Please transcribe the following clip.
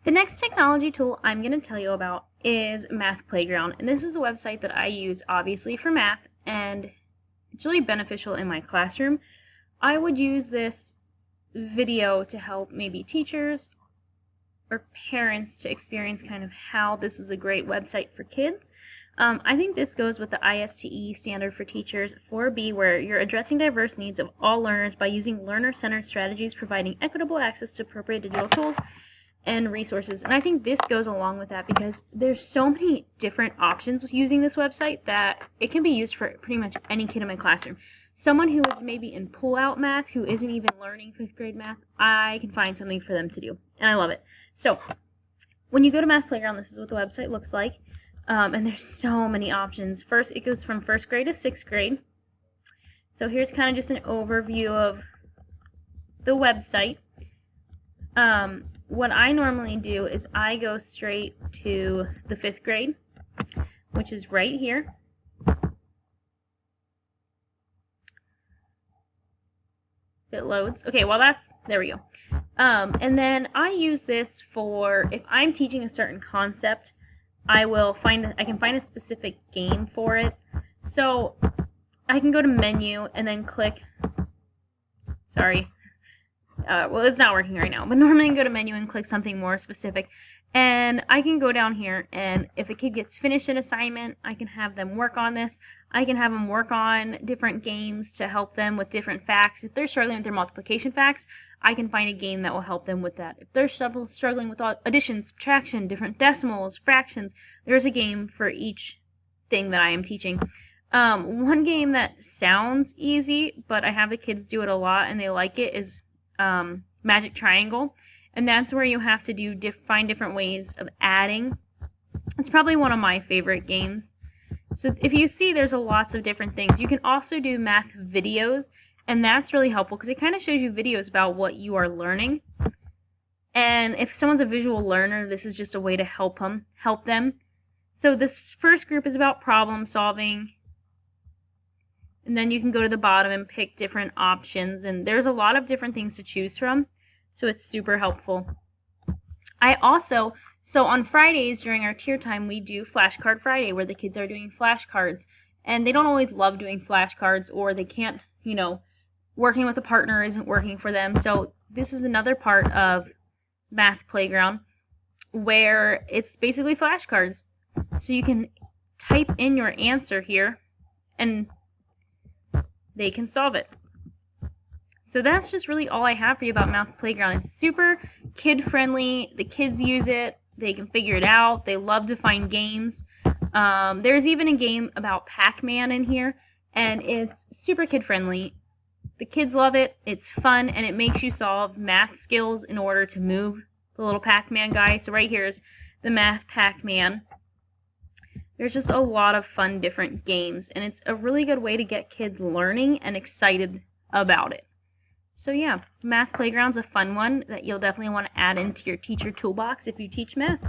The next technology tool I'm going to tell you about is Math Playground, and this is a website that I use obviously for math, and it's really beneficial in my classroom. I would use this video to help maybe teachers or parents to experience kind of how this is a great website for kids. I think this goes with the ISTE standard for teachers 4B, where you're addressing diverse needs of all learners by using learner-centered strategies, providing equitable access to appropriate digital tools and resources. And I think this goes along with that because there's so many different options with using this website that it can be used for pretty much any kid in my classroom. Someone who is maybe in pull-out math, who isn't even learning 5th grade math, I can find something for them to do, and I love it. So when you go to Math Playground, this is what the website looks like. And there's so many options. First, it goes from 1st grade to 6th grade. So here's kind of just an overview of the website. What I normally do is I go straight to the 5th grade, which is right here. It loads. Okay, well there we go. And then I use this for, if I'm teaching a certain concept, I can find a specific game for it. So I can go to menu and then click, well, it's not working right now, but normally I can go to menu and click something more specific. And I can go down here, and if a kid gets finished an assignment, I can have them work on this. I can have them work on different games to help them with different facts. If they're struggling with their multiplication facts, I can find a game that will help them with that. If they're struggling with addition, subtraction, different decimals, fractions, there's a game for each thing that I am teaching. One game that sounds easy, but I have the kids do it a lot and they like it, is Magic Triangle. And that's where you have to find different ways of adding. It's probably one of my favorite games. So if you see, there's lots of different things. You can also do math videos, and that's really helpful because it kind of shows you videos about what you are learning. And if someone's a visual learner, this is just a way to help them. So this first group is about problem solving. And then you can go to the bottom and pick different options. And there's a lot of different things to choose from. So it's super helpful. So on Fridays during our tier time, we do Flashcard Friday, where the kids are doing flashcards. And they don't always love doing flashcards, or they can't, working with a partner isn't working for them. So this is another part of Math Playground where it's basically flashcards. So you can type in your answer here and they can solve it. So that's just really all I have for you about Math Playground. It's super kid-friendly. The kids use it. They can figure it out. They love to find games. There's even a game about Pac-Man in here, and it's super kid-friendly. The kids love it. It's fun, and it makes you solve math skills in order to move the little Pac-Man guy. So right here is the Math Pac-Man. There's just a lot of fun different games, and it's a really good way to get kids learning and excited about it. So yeah, Math Playground's a fun one that you'll definitely want to add into your teacher toolbox if you teach math.